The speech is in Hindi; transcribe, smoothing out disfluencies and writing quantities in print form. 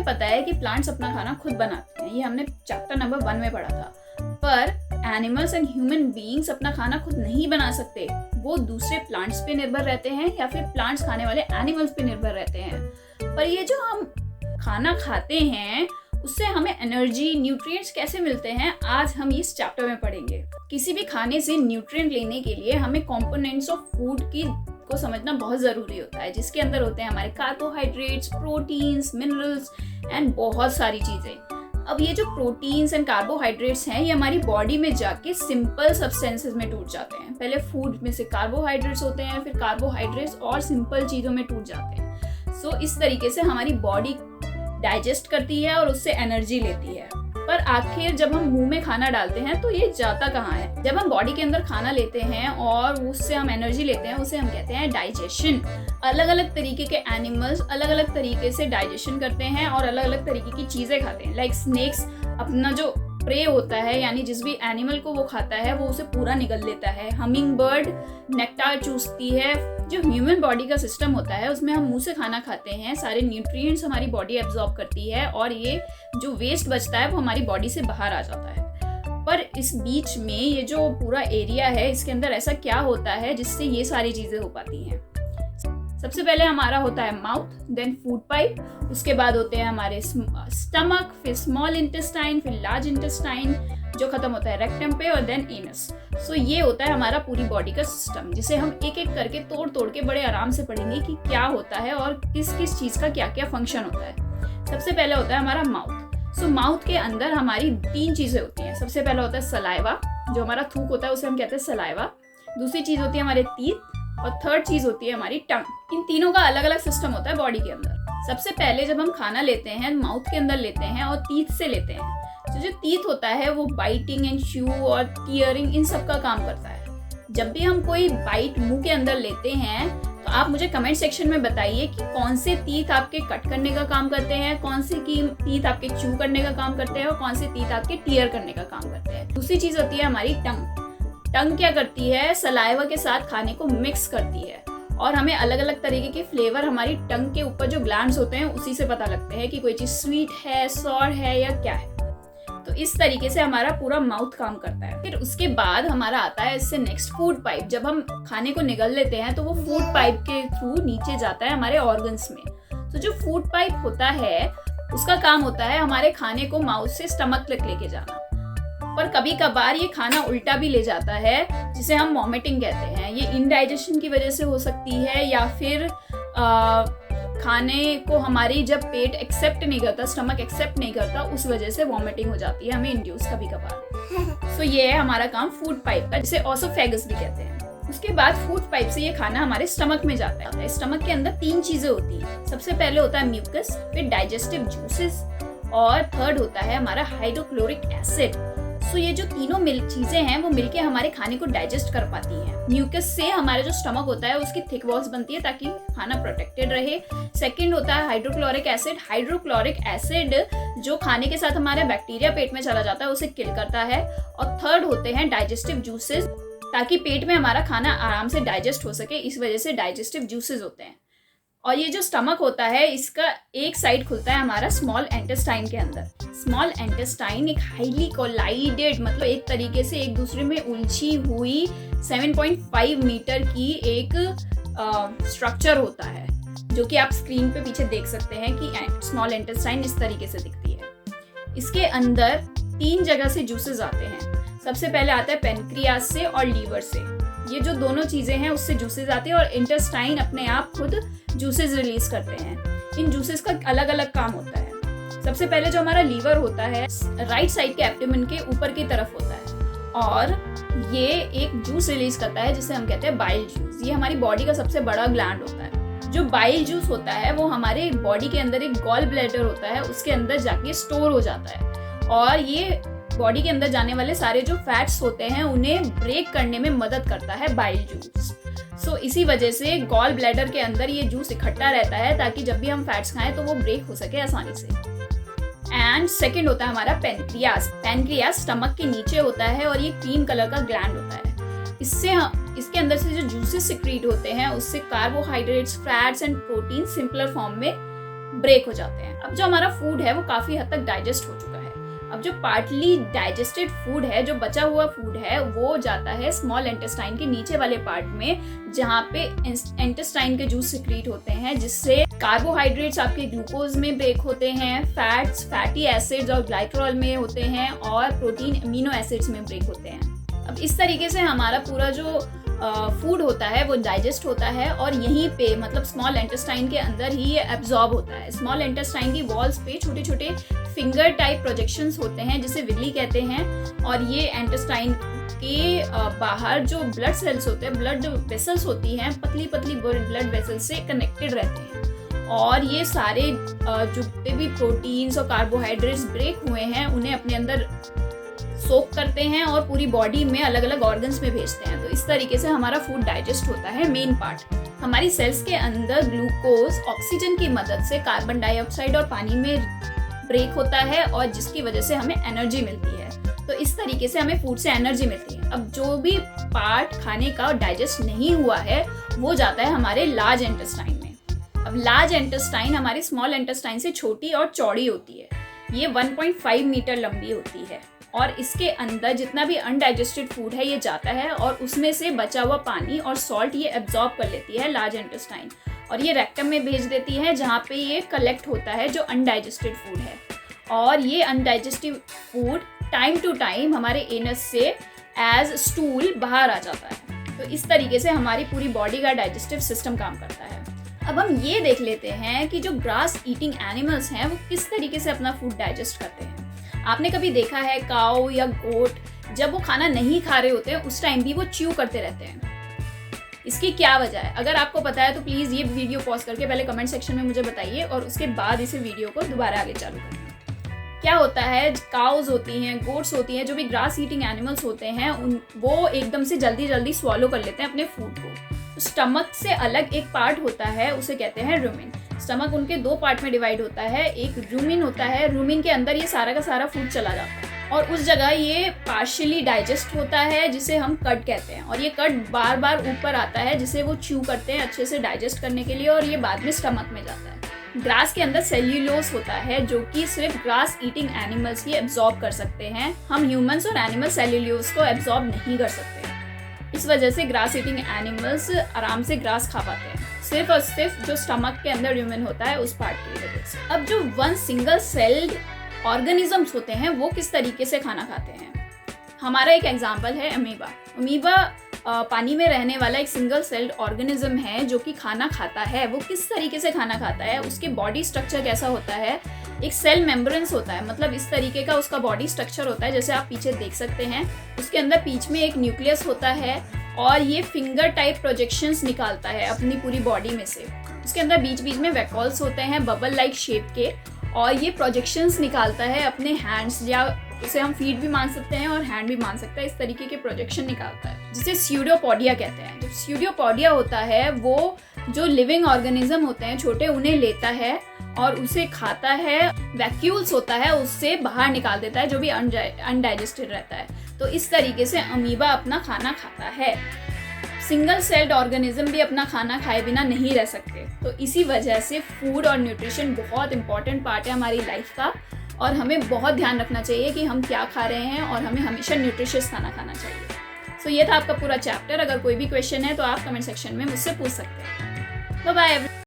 पता है कि प्लांट्स अपना खाना खुद बनाते हैं, ये हमने चैप्टर नंबर 1 में पढ़ा था, पर एनिमल्स एंड ह्यूमन बीइंग्स अपना खाना खुद नहीं बना सकते। वो दूसरे प्लांट्स पे निर्भर रहते हैं या फिर प्लांट्स खाने वाले एनिमल्स पे निर्भर रहते हैं। पर ये जो हम खाना खाते हैं उससे हमें एनर्जी, न्यूट्रिएंट्स कैसे मिलते हैं, आज हम इस चैप्टर में पढ़ेंगे। किसी भी खाने से न्यूट्रिएंट लेने के लिए हमें कंपोनेंट्स ऑफ फूड को समझना बहुत ज़रूरी होता है, जिसके अंदर होते हैं हमारे कार्बोहाइड्रेट्स, प्रोटीन्स, मिनरल्स एंड बहुत सारी चीज़ें। अब ये जो प्रोटीन्स एंड कार्बोहाइड्रेट्स हैं ये हमारी बॉडी में जाके सिंपल सब्सटेंसेस में टूट जाते हैं। पहले फूड में से कार्बोहाइड्रेट्स होते हैं, फिर कार्बोहाइड्रेट्स और सिंपल चीज़ों में टूट जाते हैं। सो इस तरीके से हमारी बॉडी डाइजेस्ट करती है और उससे एनर्जी लेती है। पर आखिर जब हम मुंह में खाना डालते हैं तो ये जाता कहाँ है? जब हम बॉडी के अंदर खाना लेते हैं और उससे हम एनर्जी लेते हैं, उसे हम कहते हैं डाइजेशन। अलग अलग तरीके के एनिमल्स अलग अलग तरीके से डाइजेशन करते हैं और अलग अलग तरीके की चीज़ें खाते हैं। लाइक स्नेक्स अपना जो प्रे होता है, यानी जिस भी एनिमल को वो खाता है वो उसे पूरा निगल लेता है। हमिंग बर्ड नेक्टार चूसती है। जो ह्यूमन बॉडी का सिस्टम होता है उसमें हम मुंह से खाना खाते हैं, सारे न्यूट्रिएंट्स हमारी बॉडी एब्जॉर्ब करती है और ये जो वेस्ट बचता है वो हमारी बॉडी से बाहर आ जाता है। पर इस बीच में ये जो पूरा एरिया है इसके अंदर ऐसा क्या होता है जिससे ये सारी चीज़ें हो पाती हैं? सबसे पहले हमारा होता है माउथ, देन फूड पाइप, उसके बाद होते हैं हमारे स्टमक, फिर स्मॉल इंटेस्टाइन, फिर लार्ज इंटेस्टाइन जो खत्म होता है रेक्टम पे, और देन एनस। सो ये होता है हमारा पूरी बॉडी का सिस्टम, जिसे हम एक एक करके तोड़ तोड़ के बड़े आराम से पढ़ेंगे कि क्या होता है और किस किस चीज़ का क्या क्या फंक्शन होता है। सबसे पहले होता है हमारा माउथ। सो माउथ के अंदर हमारी 3 चीज़ें होती हैं। सबसे पहला होता है सलाइवा, जो हमारा थूक होता है उसे हम कहते हैं सलाइवा। दूसरी चीज़ होती है हमारे टीथ, और थर्ड चीज़ होती है हमारी टंग। इन तीनों का अलग अलग सिस्टम होता है बॉडी के अंदर। सबसे पहले जब हम खाना लेते हैं माउथ के अंदर लेते हैं और टीथ से लेते हैं। तो जो टीथ होता है वो बाइटिंग एंड च्यू और टीयरिंग इन सब का काम करता है। जब भी हम कोई बाइट मुंह के अंदर लेते हैं तो आप मुझे कमेंट सेक्शन में बताइए कि कौन से टीथ आपके कट करने का काम करते हैं, कौन से टीथ आपके च्यू करने का काम करते हैं और कौन से टीथ आपके टीयर करने का काम करते हैं। दूसरी चीज़ होती है हमारी टंग। टंग क्या करती है? सलाइवा के साथ खाने को मिक्स करती है और हमें अलग अलग तरीके के फ्लेवर हमारी टंग के ऊपर जो ग्लैंड्स होते हैं उसी से पता लगते हैं कि कोई चीज़ स्वीट है, सॉर है या क्या है। तो इस तरीके से हमारा पूरा माउथ काम करता है। फिर उसके बाद हमारा आता है इससे नेक्स्ट फूड पाइप। जब हम खाने को निगल लेते हैं तो वो फूड पाइप के थ्रू नीचे जाता है हमारे ऑर्गन्स में। तो जो फूड पाइप होता है उसका काम होता है हमारे खाने को माउथ से स्टमक तक लेके जाना। पर कभी कभार ये खाना उल्टा भी ले जाता है, जिसे हम वॉमिटिंग कहते हैं। ये इनडाइजेशन की वजह से हो सकती है या फिर खाने को हमारी जब पेट एक्सेप्ट नहीं करता, स्टमक एक्सेप्ट नहीं करता, उस वजह से वॉमिटिंग हो जाती है हमें इंड्यूस कभी कभार। सो ये है हमारा काम फूड पाइप का, जिसे ऑसोफेगस भी कहते हैं। उसके बाद फूड पाइप से ये खाना हमारे स्टमक में जाता है। स्टमक के अंदर 3 चीजें होती हैं। सबसे पहले होता है म्यूकस, फिर डाइजेस्टिव जूसेस और थर्ड होता है हमारा हाइड्रोक्लोरिक एसिड। सो ये जो तीनों चीजें हैं वो मिलके हमारे खाने को डाइजेस्ट कर पाती हैं। म्यूकस से हमारा जो स्टमक होता है उसकी थिक वॉल्स बनती है ताकि खाना प्रोटेक्टेड रहे। सेकंड होता है हाइड्रोक्लोरिक एसिड। हाइड्रोक्लोरिक एसिड जो खाने के साथ हमारे बैक्टीरिया पेट में चला जाता है उसे किल करता है। और थर्ड होते हैं डाइजेस्टिव जूसेस, ताकि पेट में हमारा खाना आराम से डाइजेस्ट हो सके, इस वजह से डाइजेस्टिव जूसेस होते हैं। और ये जो स्टमक होता है इसका एक साइड खुलता है हमारा स्मॉल इंटेस्टाइन के अंदर। स्मॉल इंटेस्टाइन एक हाईली कोलाइडेड, मतलब एक तरीके से एक दूसरे में उलझी हुई 7.5 मीटर की एक स्ट्रक्चर होता है, जो कि आप स्क्रीन पे पीछे देख सकते हैं कि स्मॉल इंटेस्टाइन इस तरीके से दिखती है। इसके अंदर 3 जगह से जूसेस आते हैं। सबसे पहले आता है पेनक्रियास से और लीवर से। ये जो दोनों चीजें हैं उससे जूसेस आते हैं और इंटेस्टाइन अपने आप खुद जूसेस रिलीज करते हैं। इन जूसेस का अलग अलग काम होता है। सबसे पहले जो हमारा लीवर होता है राइट साइड के एब्डोमेन के ऊपर की तरफ होता है और ये एक जूस रिलीज करता है जिसे हम कहते हैं बाइल जूस। ये हमारी बॉडी का सबसे बड़ा ग्लैंड होता है। जो बाइल जूस होता है वो हमारे बॉडी के अंदर एक गॉल ब्लैडर होता है, उसके अंदर जाके स्टोर हो जाता है और ये बॉडी के अंदर जाने वाले सारे जो फैट्स होते हैं उन्हें ब्रेक करने में मदद करता है बाइल जूस। सो इसी वजह से गॉल ब्लैडर के अंदर ये जूस इकट्ठा रहता है ताकि जब भी हम फैट्स खाएं तो वो ब्रेक हो सके आसानी से। एंड सेकंड होता है हमारा पेनक्रियास। पेनक्रियास स्टमक के नीचे होता है और ये क्रीम कलर का ग्लैंड होता है। इसके अंदर से जो जूसेस सिक्रीट होते हैं उससे carbohydrates, fats and protein simpler form में ब्रेक हो जाते हैं। अब जो हमारा फूड है वो काफ़ी हद तक डाइजेस्ट हो चुका है। अब जो पार्टली डाइजेस्टेड फूड है, जो बचा हुआ फूड है, वो जाता है स्मॉल इंटेस्टाइन के नीचे वाले पार्ट में, जहाँ पे इंटेस्टाइन के जूस सिक्रीट होते हैं, जिससे कार्बोहाइड्रेट्स आपके ग्लूकोज में ब्रेक होते हैं, फैट्स फैटी एसिड्स और ग्लाइकोल में होते हैं, और प्रोटीन अमीनो एसिड्स में ब्रेक होते हैं। अब इस तरीके से हमारा पूरा जो फूड होता है वो डाइजेस्ट होता है, और यहीं पे मतलब स्मॉल इंटेस्टाइन के अंदर ही ये एब्जॉर्ब होता है। स्मॉल इंटेस्टाइन की वॉल्स पे छोटे छोटे फिंगर टाइप प्रोजेक्शंस होते हैं, जिसे विली कहते हैं, और ये इंटेस्टाइन के बाहर जो ब्लड सेल्स होते हैं, ब्लड वेसल्स होती हैं, पतली पतली ब्लड वेसल्स से कनेक्टेड रहते हैं, और ये सारे जितने भी प्रोटीन्स और कार्बोहाइड्रेट्स ब्रेक हुए हैं उन्हें अपने अंदर सोक करते हैं और पूरी बॉडी में अलग अलग ऑर्गन्स में भेजते हैं। तो इस तरीके से हमारा फूड डाइजेस्ट होता है। मेन पार्ट हमारी सेल्स के अंदर ग्लूकोज ऑक्सीजन की मदद से कार्बन डाइऑक्साइड और पानी में ब्रेक होता है, और जिसकी वजह से हमें एनर्जी मिलती है। तो इस तरीके से हमें फूड से एनर्जी मिलती है। अब जो भी पार्ट खाने का डाइजेस्ट नहीं हुआ है वो जाता है हमारे लार्ज इंटेस्टाइन में। अब लार्ज इंटेस्टाइन हमारी स्मॉल इंटेस्टाइन से छोटी और चौड़ी होती है। ये 1.5 मीटर लंबी होती है, और इसके अंदर जितना भी अनडाइजेस्टेड फूड है ये जाता है, और उसमें से बचा हुआ पानी और सॉल्ट ये एब्जॉर्ब कर लेती है लार्ज इंटेस्टाइन, और ये रेक्टम में भेज देती है, जहाँ पे ये कलेक्ट होता है जो अनडाइजेस्टेड फूड है। और ये undigestive food time to time हमारे एनस से एज स्टूल बाहर आ जाता है। तो इस तरीके से हमारी पूरी बॉडी का डाइजेस्टिव सिस्टम काम करता है। अब हम ये देख लेते हैं कि जो ग्रास ईटिंग एनिमल्स हैं वो किस तरीके से अपना फूड डाइजेस्ट करते हैं। आपने कभी देखा है काऊ या गोट जब वो खाना नहीं खा रहे होते हैं उस टाइम भी वो च्यू करते रहते हैं? इसकी क्या वजह है? अगर आपको पता है तो प्लीज़ ये वीडियो पॉज करके पहले कमेंट सेक्शन में मुझे बताइए, और उसके बाद इसे वीडियो को दोबारा आगे चालू करें। क्या होता है, काउज होती हैं, गोट्स होती हैं, जो भी ग्रास ईटिंग एनिमल्स होते हैं वो एकदम से जल्दी जल्दी स्वॉलो कर लेते हैं अपने फूड को। स्टमक से अलग एक पार्ट होता है, उसे कहते हैं रूमिन। स्टमक उनके दो पार्ट में डिवाइड होता है। एक रूमिन होता है, रूमिन के अंदर ये सारा का सारा फूड चला जाता है, और उस जगह ये पार्शियली डाइजेस्ट होता है, जिसे हम कट कहते हैं, और ये कट बार बार ऊपर आता है, जिसे वो च्यू करते हैं अच्छे से डाइजेस्ट करने के लिए, और ये बाद में स्टमक में जाता है। ग्रास के अंदर सेल्यूलोज होता है, जो कि सिर्फ ग्रास ईटिंग एनिमल्स ही एब्जॉर्ब कर सकते हैं। हम ह्यूमंस और एनिमल सेल्यूलोज को एब्जॉर्ब नहीं कर सकते। इस वजह से ग्रास ईटिंग एनिमल्स आराम से ग्रास खा पाते हैं, सिर्फ और सिर्फ जो स्टमक के अंदर ह्यूमन होता है उस पार्ट की वजह से। अब जो वन सिंगल सेल्ड ऑर्गेनिजम्स होते हैं वो किस तरीके से खाना खाते हैं, हमारा एक एग्जाम्पल है अमीबा। अमीबा पानी में रहने वाला एक सिंगल सेल्ड ऑर्गेनिज्म है जो कि खाना खाता है। वो किस तरीके से खाना खाता है, उसके बॉडी स्ट्रक्चर कैसा होता है, एक सेल मेम्ब्रेन्स होता है, मतलब इस तरीके का उसका बॉडी स्ट्रक्चर होता है, जैसे आप पीछे देख सकते हैं। उसके अंदर बीच में एक न्यूक्लियस होता है, और ये फिंगर टाइप प्रोजेक्शंस निकालता है अपनी पूरी बॉडी में से। उसके अंदर बीच बीच में वैकल्स होते हैं बबल लाइक शेप के, और ये प्रोजेक्शंस निकालता है अपने हैंड्स, या उसे हम फीट भी मान सकते हैं और हैंड भी मान सकते हैं, इस तरीके के प्रोजेक्शन निकालता है, जिसे स्यूडोपोडिया कहते हैं। जब स्यूडोपोडिया होता है वो जो लिविंग ऑर्गेनिज्म होते हैं छोटे, उन्हें लेता है और उसे खाता है। वैक्यूल्स होता है उससे बाहर निकाल देता है, जो भी अनडाइजेस्टेड रहता है। तो इस तरीके से अमीबा अपना खाना खाता है। सिंगल सेल्ड ऑर्गेनिज्म भी अपना खाना खाए बिना नहीं रह सकते। तो इसी वजह से फूड और न्यूट्रिशन बहुत इंपॉर्टेंट पार्ट है हमारी लाइफ का, और हमें बहुत ध्यान रखना चाहिए कि हम क्या खा रहे हैं, और हमें हमेशा न्यूट्रिशियस खाना खाना चाहिए। सो ये था आपका पूरा चैप्टर। अगर कोई भी क्वेश्चन है तो आप कमेंट सेक्शन में मुझसे पूछ सकते हैं। Bye bye.